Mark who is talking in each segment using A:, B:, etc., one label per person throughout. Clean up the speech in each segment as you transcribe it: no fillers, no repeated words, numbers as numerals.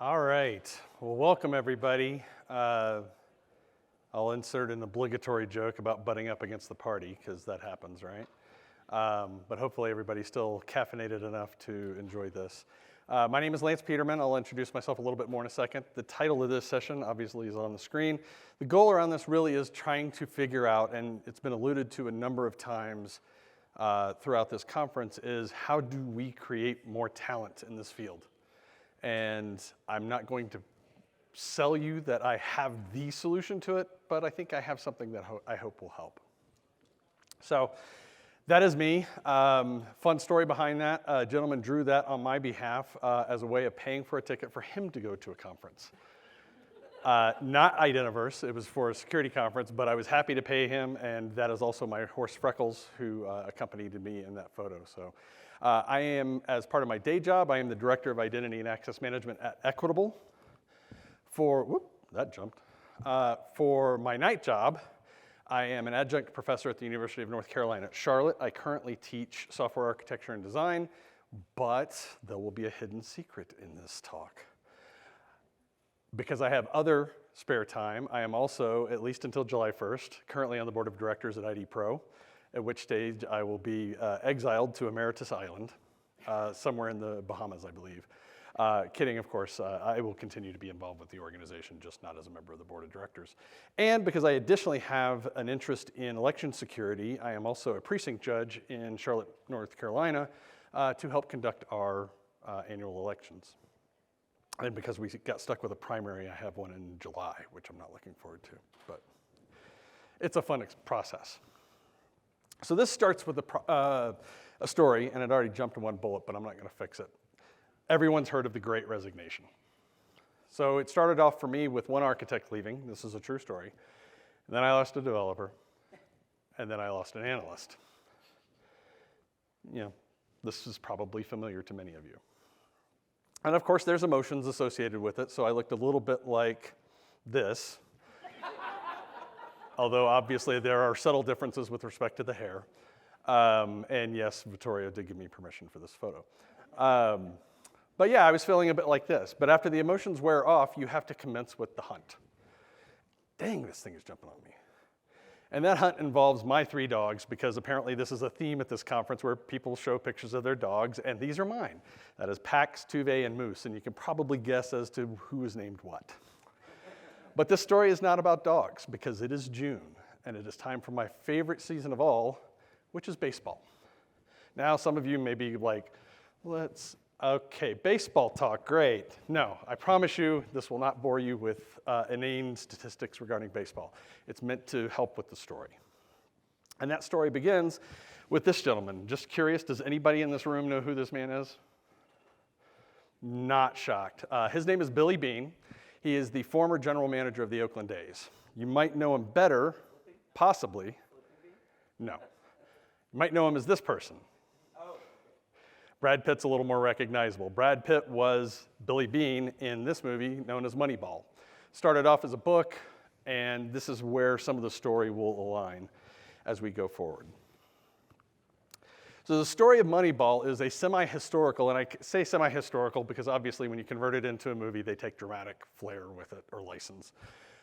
A: All right. Well, welcome everybody. I'll insert an obligatory joke about butting up against the party because that happens, right? But hopefully everybody's still caffeinated enough to enjoy this. My name is Lance Peterman. I'll introduce myself a little bit more in a second. The title of this session obviously is on the screen. The goal around this really is trying to figure out, and it's been alluded to a number of times throughout this conference, is how do we create more talent in this field? And I'm not going to sell you that I have the solution to it, but I think I have something that I hope will help. So that is me. Fun story behind that. A gentleman drew that on my behalf as a way of paying for a ticket for him to go to a conference. Not IDPro, it was for a security conference, but I was happy to pay him, and that is also my horse Freckles, who accompanied me in that photo. So I am, as part of my day job, I am the Director of Identity and Access Management at Equitable. For my night job, I am an adjunct professor at the University of North Carolina at Charlotte. I currently teach software architecture and design, but there will be a hidden secret in this talk. Because I have other spare time, I am also, at least until July 1st, currently on the board of directors at IDPro, at which stage I will be exiled to Emeritus Island, somewhere in the Bahamas, I believe. Kidding, of course, I will continue to be involved with the organization, just not as a member of the board of directors. And because I additionally have an interest in election security, I am also a precinct judge in Charlotte, North Carolina, to help conduct our annual elections. And because we got stuck with a primary, I have one in July, which I'm not looking forward to, but it's a fun process. So this starts with a story, and it already jumped to one bullet, but I'm not gonna fix it. Everyone's heard of the Great Resignation. So it started off for me with one architect leaving. This is a true story. And then I lost a developer, and then I lost an analyst. You know, this is probably familiar to many of you. And of course, there's emotions associated with it, so I looked a little bit like this. Although obviously there are subtle differences with respect to the hair. And yes, Vittorio did give me permission for this photo. But yeah, I was feeling a bit like this. But after the emotions wear off, you have to commence with the hunt. Dang, this thing is jumping on me. And that hunt involves my 3 dogs, because apparently this is a theme at this conference where people show pictures of their dogs, and these are mine. That is Pax, Tuve, and Moose, and you can probably guess as to who is named what. But this story is not about dogs, because it is June, and it is time for my favorite season of all, which is baseball. Now, some of you may be like, okay, baseball talk, great. No, I promise you, this will not bore you with inane statistics regarding baseball. It's meant to help with the story. And that story begins with this gentleman. Just curious, does anybody in this room know who this man is? Not shocked. His name is Billy Beane. He is the former general manager of the Oakland A's. You might know him better, possibly. No. You might know him as this person. Brad Pitt's a little more recognizable. Brad Pitt was Billy Beane in this movie known as Moneyball. Started off as a book, and this is where some of the story will align as we go forward. So the story of Moneyball is a semi-historical, and I say semi-historical because obviously when you convert it into a movie, they take dramatic flair with it, or license.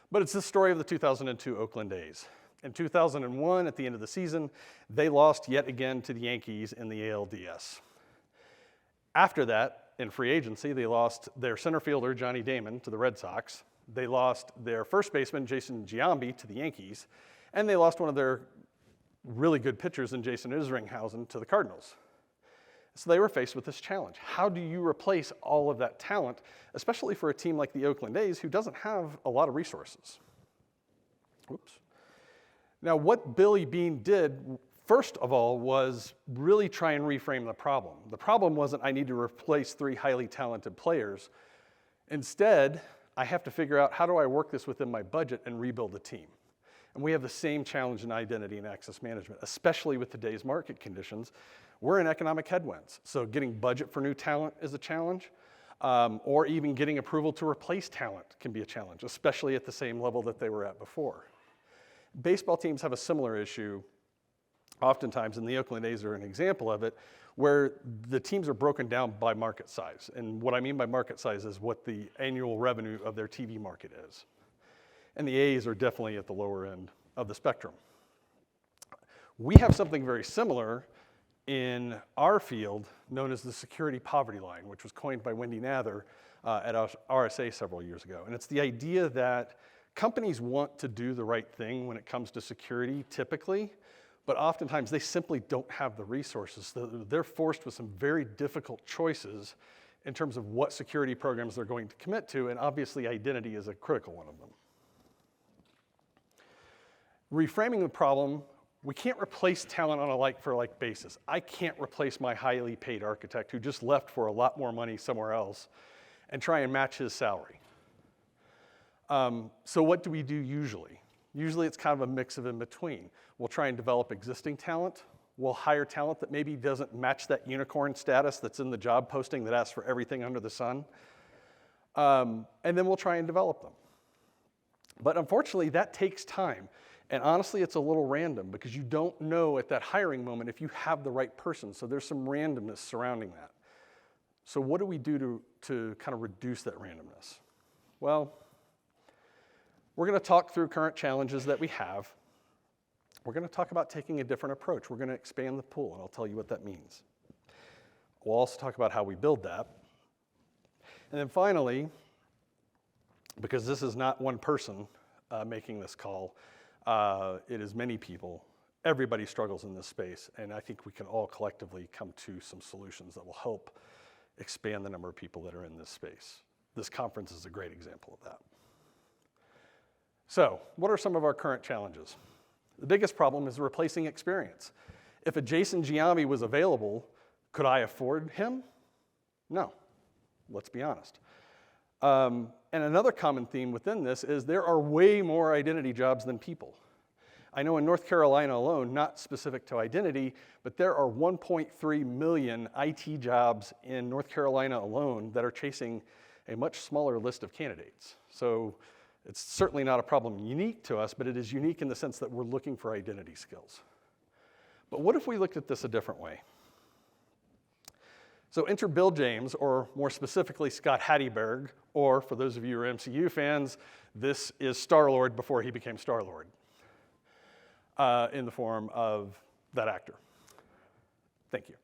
A: But it's the story of the 2002 Oakland A's. In 2001, at the end of the season, they lost yet again to the Yankees in the ALDS. After that, in free agency, they lost their center fielder, Johnny Damon, to the Red Sox. They lost their first baseman, Jason Giambi, to the Yankees. And they lost one of their really good pitchers in Jason Isringhausen to the Cardinals. So they were faced with this challenge. How do you replace all of that talent, especially for a team like the Oakland A's, who doesn't have a lot of resources? Oops. Now, what Billy Beane did, first of all, was really try and reframe the problem. The problem wasn't I need to replace 3 highly talented players. Instead, I have to figure out how do I work this within my budget and rebuild a team. And we have the same challenge in identity and access management, especially with today's market conditions. We're in economic headwinds, so getting budget for new talent is a challenge, or even getting approval to replace talent can be a challenge, especially at the same level that they were at before. Baseball teams have a similar issue oftentimes, and the Oakland A's are an example of it, where the teams are broken down by market size. And what I mean by market size is what the annual revenue of their TV market is. And the A's are definitely at the lower end of the spectrum. We have something very similar in our field known as the security poverty line, which was coined by Wendy Nather at RSA several years ago. And it's the idea that companies want to do the right thing when it comes to security typically, but oftentimes they simply don't have the resources. They're forced with some very difficult choices in terms of what security programs they're going to commit to, and obviously identity is a critical one of them. Reframing the problem, we can't replace talent on a like-for-like basis. I can't replace my highly paid architect who just left for a lot more money somewhere else and try and match his salary. So what do we do usually? Usually it's kind of a mix of in between. We'll try and develop existing talent. We'll hire talent that maybe doesn't match that unicorn status that's in the job posting that asks for everything under the sun. And then we'll try and develop them. But unfortunately, that takes time. And honestly, it's a little random because you don't know at that hiring moment if you have the right person. So there's some randomness surrounding that. So what do we do to kind of reduce that randomness? Well, we're going to talk through current challenges that we have. We're going to talk about taking a different approach. We're going to expand the pool, and I'll tell you what that means. We'll also talk about how we build that. And then finally, because this is not one person making this call, it is many people. Everybody struggles in this space, and I think we can all collectively come to some solutions that will help expand the number of people that are in this space. This conference is a great example of that. So, what are some of our current challenges? The biggest problem is replacing experience. If a Jason Giambi was available, could I afford him? No, let's be honest. And another common theme within this is there are way more identity jobs than people. I know in North Carolina alone, not specific to identity, but there are 1.3 million IT jobs in North Carolina alone that are chasing a much smaller list of candidates. So it's certainly not a problem unique to us, but it is unique in the sense that we're looking for identity skills. But what if we looked at this a different way? So enter Bill James, or more specifically, Scott Hatteberg, or for those of you who are MCU fans, this is Star-Lord before he became Star-Lord, in the form of that actor. Thank you.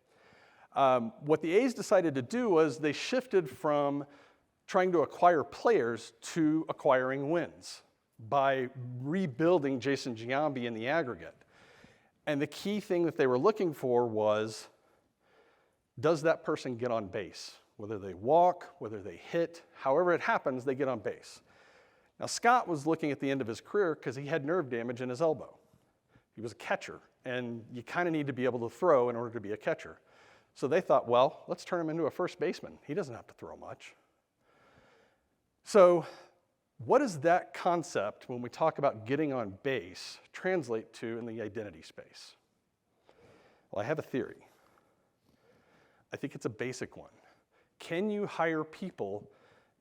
A: What the A's decided to do was they shifted from trying to acquire players to acquiring wins by rebuilding Jason Giambi in the aggregate. And the key thing that they were looking for was, does that person get on base? Whether they walk, whether they hit, however it happens, they get on base. Now, Scott was looking at the end of his career because he had nerve damage in his elbow. He was a catcher, and you kind of need to be able to throw in order to be a catcher. So they thought, well, let's turn him into a first baseman. He doesn't have to throw much. So what does that concept, when we talk about getting on base, translate to in the identity space? Well, I have a theory. I think it's a basic one. Can you hire people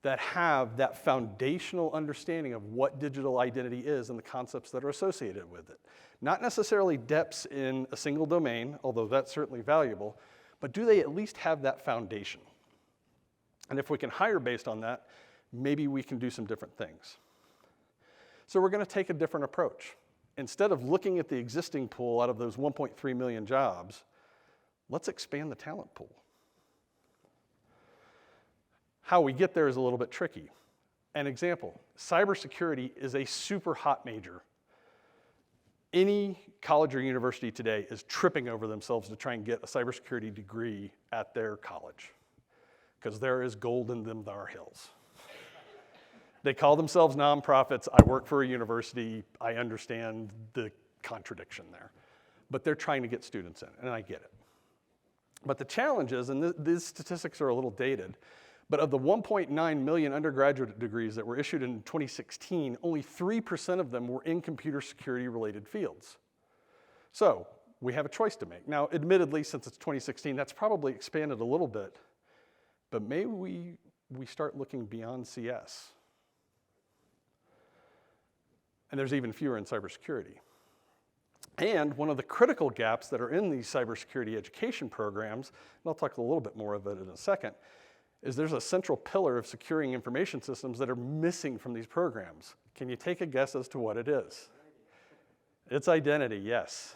A: that have that foundational understanding of what digital identity is and the concepts that are associated with it? Not necessarily depths in a single domain, although that's certainly valuable, but do they at least have that foundation? And if we can hire based on that, maybe we can do some different things. So we're going to take a different approach. Instead of looking at the existing pool out of those 1.3 million jobs, let's expand the talent pool. How we get there is a little bit tricky. An example, cybersecurity is a super hot major. Any college or university today is tripping over themselves to try and get a cybersecurity degree at their college because there is gold in them thar hills. They call themselves nonprofits. I work for a university. I understand the contradiction there. But they're trying to get students in, and I get it. But the challenge is, and these statistics are a little dated, but of the 1.9 million undergraduate degrees that were issued in 2016, only 3% of them were in computer security-related fields. So we have a choice to make. Now, admittedly, since it's 2016, that's probably expanded a little bit, but maybe we start looking beyond CS. And there's even fewer in cybersecurity. And one of the critical gaps that are in these cybersecurity education programs, and I'll talk a little bit more of it in a second, is there's a central pillar of securing information systems that are missing from these programs. Can you take a guess as to what it is? It's identity, yes.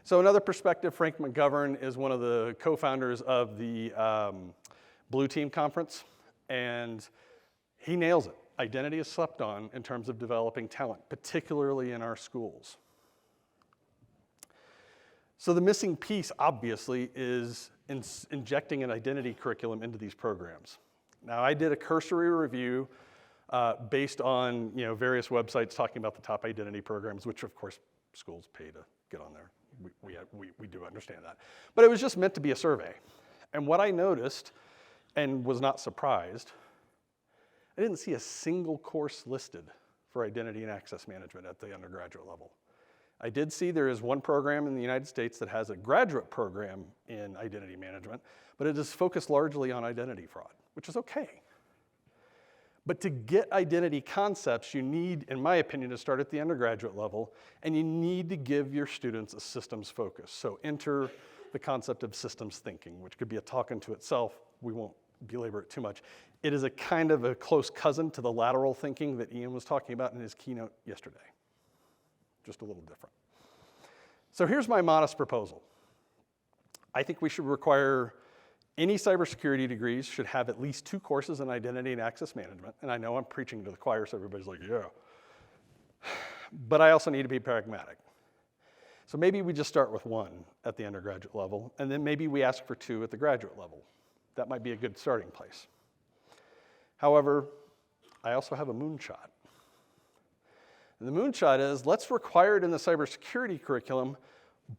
A: So another perspective, Frank McGovern is one of the co-founders of the Blue Team Conference, and he nails it. Identity is slept on in terms of developing talent, particularly in our schools. So the missing piece, obviously, is injecting an identity curriculum into these programs. Now, I did a cursory review based on various websites talking about the top identity programs, which, of course, schools pay to get on there. We do understand that. But it was just meant to be a survey. And what I noticed, and was not surprised, I didn't see a single course listed for identity and access management at the undergraduate level. I did see there is one program in the United States that has a graduate program in identity management, but it is focused largely on identity fraud, which is okay. But to get identity concepts, you need, in my opinion, to start at the undergraduate level, and you need to give your students a systems focus. So enter the concept of systems thinking, which could be a talk unto itself. We won't belabor it too much. It is a kind of a close cousin to the lateral thinking that Ian was talking about in his keynote yesterday. Just a little different. So here's my modest proposal. I think we should require any cybersecurity degrees should have at least 2 courses in identity and access management. And I know I'm preaching to the choir, so everybody's like, yeah. But I also need to be pragmatic. So maybe we just start with 1 at the undergraduate level, and then maybe we ask for 2 at the graduate level. That might be a good starting place. However, I also have a moonshot. And the moonshot is, let's require it in the cybersecurity curriculum,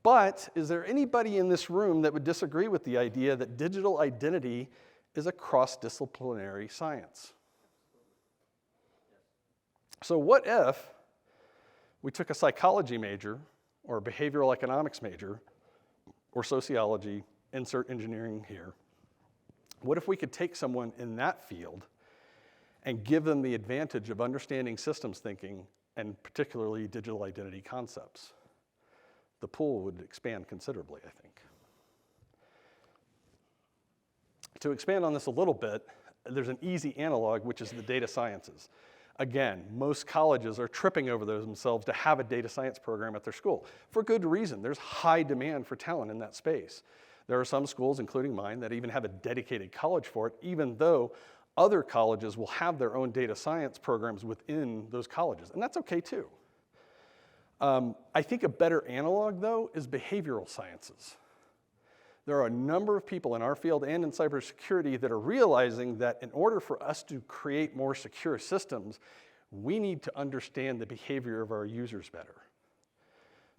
A: but is there anybody in this room that would disagree with the idea that digital identity is a cross-disciplinary science? So what if we took a psychology major, or a behavioral economics major, or sociology, insert engineering here? What if we could take someone in that field and give them the advantage of understanding systems thinking, and particularly digital identity concepts? The pool would expand considerably, I think. To expand on this a little bit, there's an easy analog, which is the data sciences. Again, most colleges are tripping over themselves to have a data science program at their school. For good reason. There's high demand for talent in that space. There are some schools, including mine, that even have a dedicated college for it, even though other colleges will have their own data science programs within those colleges, and that's okay too. I think a better analog, though, is behavioral sciences. There are a number of people in our field and in cybersecurity that are realizing that in order for us to create more secure systems, we need to understand the behavior of our users better.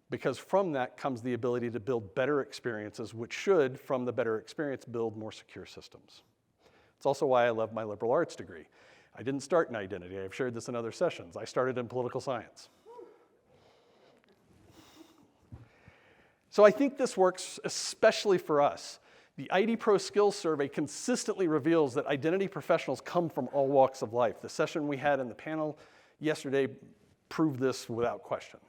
A: Because from that comes the ability to build better experiences, which should, from the better experience, build more secure systems. It's also why I love my liberal arts degree. I didn't start in identity. I've shared this in other sessions. I started in political science. So I think this works especially for us. The IDPro skills survey consistently reveals that identity professionals come from all walks of life. The session we had in the panel yesterday proved this without question.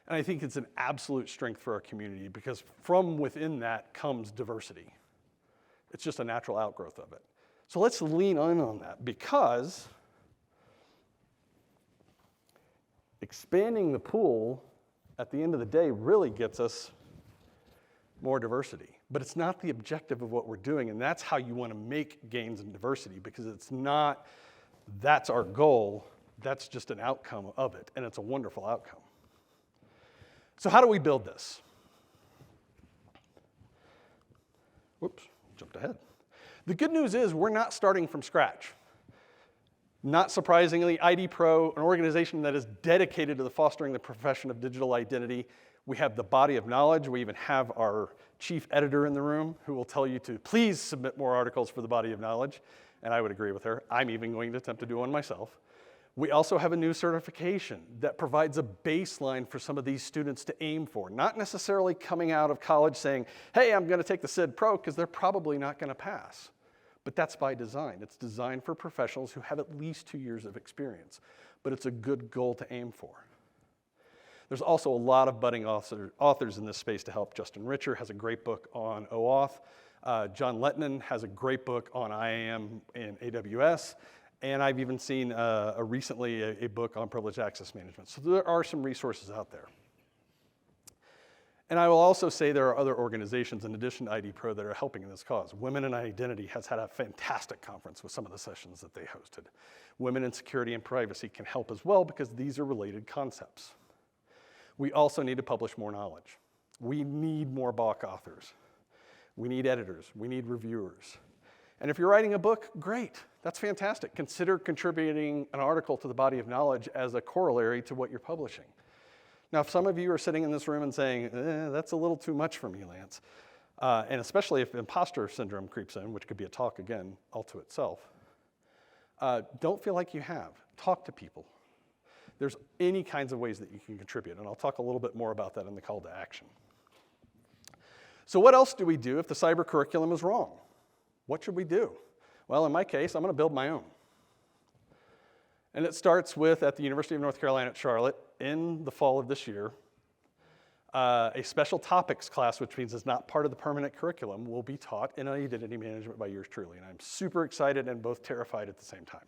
A: And I think it's an absolute strength for our community because from within that comes diversity. It's just a natural outgrowth of it. So let's lean in on that because expanding the pool at the end of the day really gets us more diversity. But it's not the objective of what we're doing, and that's how you want to make gains in diversity because it's not, that's our goal, that's just an outcome of it, and it's a wonderful outcome. So how do we build this? Whoops, jumped ahead. The good news is we're not starting from scratch. Not surprisingly, IDPro, an organization that is dedicated to the fostering the profession of digital identity, we have the body of knowledge. We even have our chief editor in the room who will tell you to please submit more articles for the body of knowledge, and I would agree with her. I'm even going to attempt to do one myself. We also have a new certification that provides a baseline for some of these students to aim for, not necessarily coming out of college saying, hey, I'm going to take the CID Pro, because they're probably not going to pass. But that's by design. It's designed for professionals who have at least 2 years of experience. but it's a good goal to aim for. There's also a lot of budding authors in this space to help. Justin Richer has a great book on OAuth. John Lettman has a great book on IAM and AWS. And I've even seen recently a book on privileged access management. So there are some resources out there. And I will also say there are other organizations in addition to IDPro that are helping in this cause. Women in Identity has had a fantastic conference with some of the sessions that they hosted. Women in Security and Privacy can help as well because these are related concepts. We also need to publish more knowledge. We need more BOK authors. We need editors. We need reviewers. And if you're writing a book, great. That's fantastic. Consider contributing an article to the body of knowledge as a corollary to what you're publishing. Now, if some of you are sitting in this room and saying, that's a little too much for me, Lance, and especially if imposter syndrome creeps in, which could be a talk again all to itself, don't feel like you have. Talk to people. There's any kinds of ways that you can contribute, and I'll talk a little bit more about that in the call to action. So what else do we do if the cyber curriculum is wrong? What should we do? Well, in my case, I'm going to build my own. And it starts with, at the University of North Carolina at Charlotte, in the fall of this year, a special topics class, which means it's not part of the permanent curriculum, will be taught in identity management by yours truly. And I'm super excited and both terrified at the same time.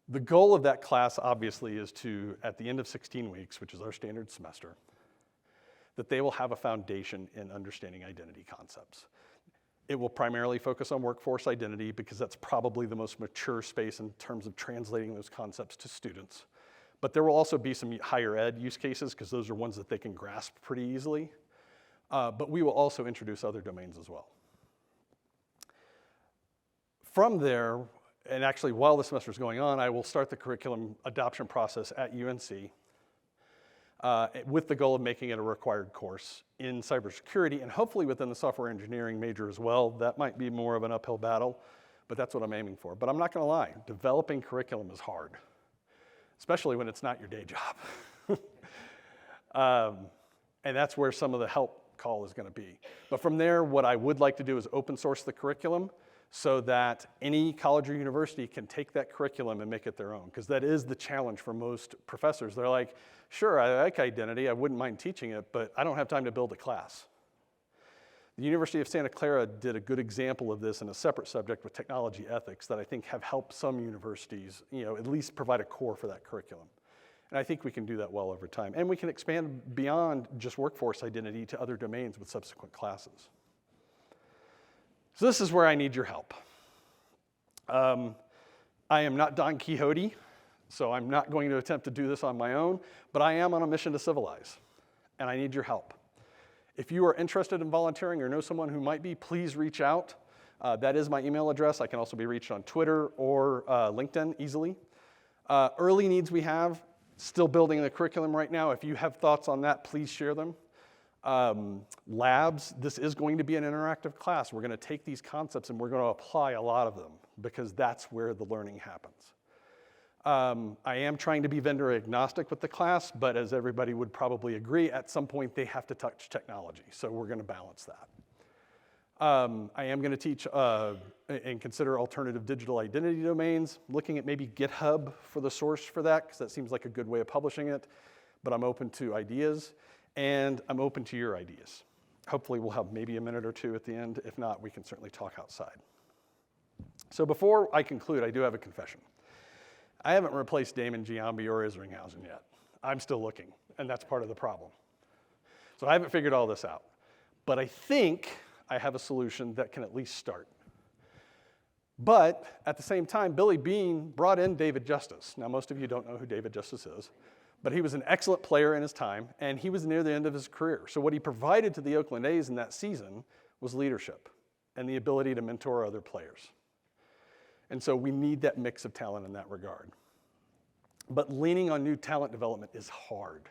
A: The goal of that class, obviously, is to, at the end of 16 weeks, which is our standard semester, that they will have a foundation in understanding identity concepts. It will primarily focus on workforce identity because that's probably the most mature space in terms of translating those concepts to students. But there will also be some higher ed use cases because those are ones that they can grasp pretty easily. But we will also introduce other domains as well. From there, and actually while the semester is going on, I will start the curriculum adoption process at UNC with the goal of making it a required course in cybersecurity and hopefully within the software engineering major as well. That might be more of an uphill battle, but that's what I'm aiming for. But I'm not going to lie, developing curriculum is hard, especially when it's not your day job. And that's where some of the help call is going to be. But from there, what I would like to do is open source the curriculum so that any college or university can take that curriculum and make it their own, because that is the challenge for most professors. They're like, sure, I like identity, I wouldn't mind teaching it, but I don't have time to build a class. The University of Santa Clara did a good example of this in a separate subject with technology ethics that I think have helped some universities, at least provide a core for that curriculum. And I think we can do that well over time. And we can expand beyond just workforce identity to other domains with subsequent classes. So this is where I need your help. I am not Don Quixote, so I'm not going to attempt to do this on my own, but I am on a mission to civilize, and I need your help. If you are interested in volunteering or know someone who might be, please reach out. That is my email address. I can also be reached on Twitter or LinkedIn easily. Early needs we have, still building the curriculum right now. If you have thoughts on that, please share them. Labs, this is going to be an interactive class. We're going to take these concepts and we're going to apply a lot of them because that's where the learning happens. I am trying to be vendor agnostic with the class, but as everybody would probably agree, at some point they have to touch technology, so we're going to balance that. I am going to teach and consider alternative digital identity domains, looking at maybe GitHub for the source for that, because that seems like a good way of publishing it, but I'm open to ideas. And I'm open to your ideas. Hopefully we'll have maybe a minute or two at the end. If not, we can certainly talk outside. So before I conclude, I do have a confession. I haven't replaced Damon Giambi or Isringhausen yet. I'm still looking, and that's part of the problem. So I haven't figured all this out. But I think I have a solution that can at least start. But at the same time, Billy Beane brought in David Justice. Now, most of you don't know who David Justice is. But he was an excellent player in his time, and he was near the end of his career. So what he provided to the Oakland A's in that season was leadership and the ability to mentor other players. And so we need that mix of talent in that regard. But leaning on new talent development is hard.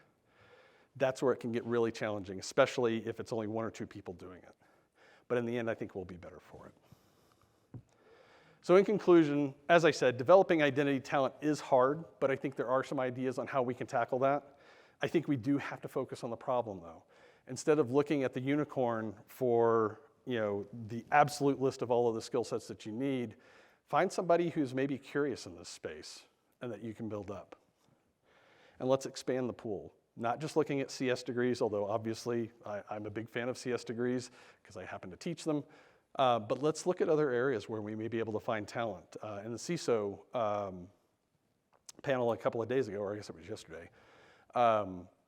A: That's where it can get really challenging, especially if it's only one or two people doing it. But in the end, I think we'll be better for it. So in conclusion, as I said, developing identity talent is hard, but I think there are some ideas on how we can tackle that. I think we do have to focus on the problem, though. Instead of looking at the unicorn for the absolute list of all of the skill sets that you need, find somebody who's maybe curious in this space and that you can build up. And let's expand the pool. Not just looking at CS degrees, although obviously I'm a big fan of CS degrees because I happen to teach them. But let's look at other areas where we may be able to find talent. In the CISO panel a couple of days ago, or I guess it was yesterday,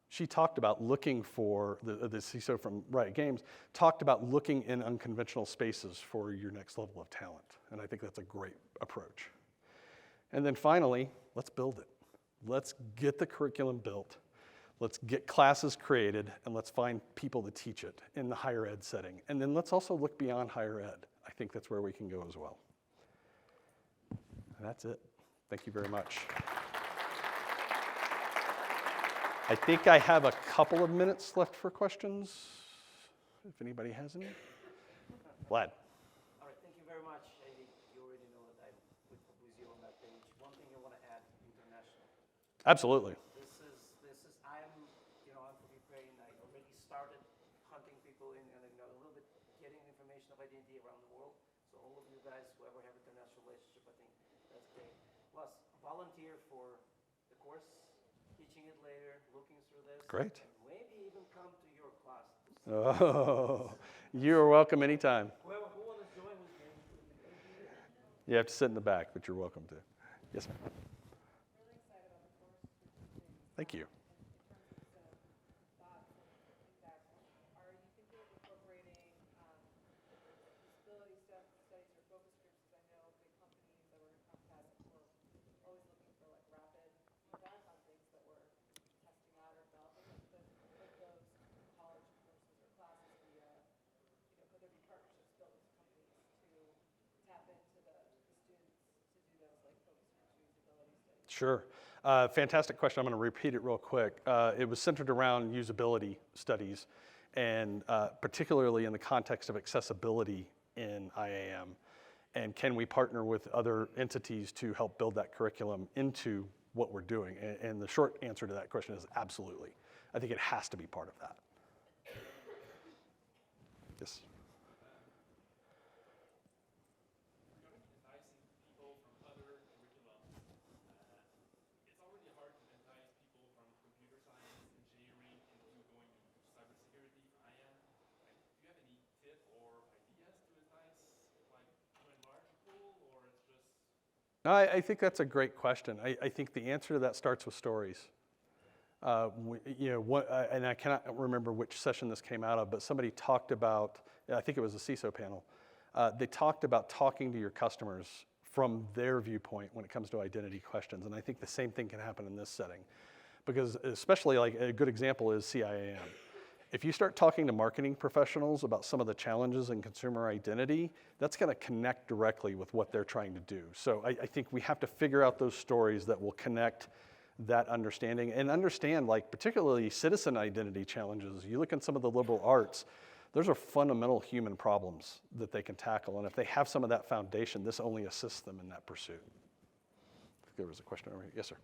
A: she talked about looking for, the CISO from Riot Games, talked about looking in unconventional spaces for your next level of talent. And I think that's a great approach. And then finally, let's build it. Let's get the curriculum built. Let's get classes created, and let's find people to teach it in the higher ed setting. And then let's also look beyond higher ed. I think that's where we can go as well. And that's it. Thank you very much. I think I have a couple of minutes left for questions, if anybody has any. Vlad.
B: All right, thank you very much. You already know that I'm with you on that page. One thing I want to add, international.
A: Absolutely.
B: I'm from Ukraine. I already started hunting people in and a little bit getting information of identity around the world. So all of you guys, whoever have international relationship, I think that's great. Plus, volunteer for the course, teaching it later, looking through this.
A: Great.
B: And maybe even come to your class.
A: Oh, you're welcome anytime.
B: Who wants to join with me?
A: You have to sit in the back, but you're welcome to. Yes, ma'am.
C: Really excited about the course.
A: Thank you.
C: In terms of thoughts and feedback, are you thinking of incorporating disability studies or focus groups? Because I know big companies that were in Comcast were always looking for like rapid feedback on things that we're testing out or developing. Would those college courses or classes be, could there be partnerships built with companies to tap into the students to do those like focus groups or usability studies?
A: Sure. Fantastic question. I'm going to repeat it real quick. It was centered around usability studies, and particularly in the context of accessibility in IAM. And can we partner with other entities to help build that curriculum into what we're doing? And the short answer to that question is absolutely. I think it has to be part of that. Yes. I think that's a great question. I think the answer to that starts with stories. And I cannot remember which session this came out of, but somebody talked about, I think it was a CISO panel, they talked about talking to your customers from their viewpoint when it comes to identity questions. And I think the same thing can happen in this setting. Because especially like a good example is CIAM. If you start talking to marketing professionals about some of the challenges in consumer identity, that's going to connect directly with what they're trying to do. So I think we have to figure out those stories that will connect that understanding and understand, like particularly citizen identity challenges. You look at some of the liberal arts, those are fundamental human problems that they can tackle. And if they have some of that foundation, this only assists them in that pursuit. I think there was a question over here. Yes, sir.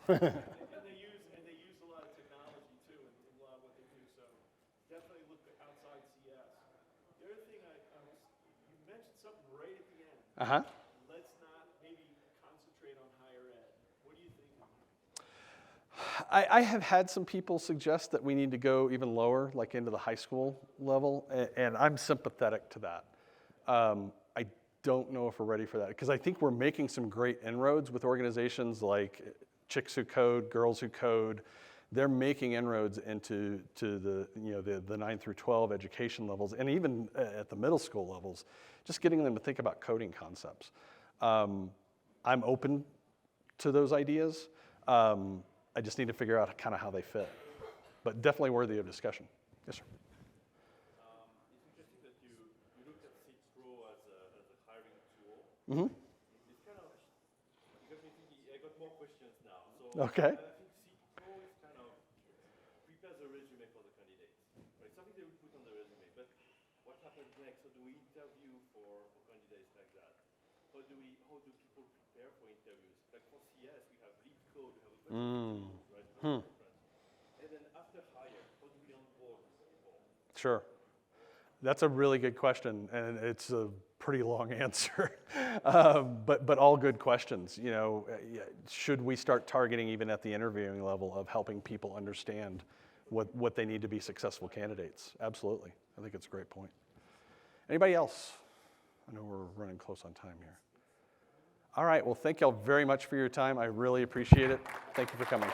D: and they use a lot of technology too in a lot of what they do. So definitely look outside CS. The other thing you mentioned something right at the end. Let's not maybe concentrate on higher ed. What do you think?
A: I have had some people suggest that we need to go even lower, like into the high school level, and I'm sympathetic to that. I don't know if we're ready for that because I think we're making some great inroads with organizations like Chicks Who Code, Girls Who Code. They're making inroads into the 9 through 12 education levels, and even at the middle school levels, just getting them to think about coding concepts. I'm open to those ideas. I just need to figure out kind of how they fit, but definitely worthy of discussion. Yes, sir.
E: It's interesting that you looked at IDPro as a hiring tool.
A: Mm-hmm.
E: It's kind of, you got me thinking, I got more questions now. So
A: Okay.
E: I think IDPro is kind of prepares a resume for the candidates. Right? Something they would put on the resume. But what happens next? So do we interview for candidates like that? How do people prepare for interviews? Like for CS, we have lead code, we have a bunch of tools, right? And then
A: Sure. That's a really good question, and it's a pretty long answer, but all good questions. You know, should we start targeting even at the interviewing level of helping people understand what they need to be successful candidates? Absolutely. I think it's a great point. Anybody else? I know we're running close on time here. All right, well, thank y'all very much for your time. I really appreciate it. Thank you for coming.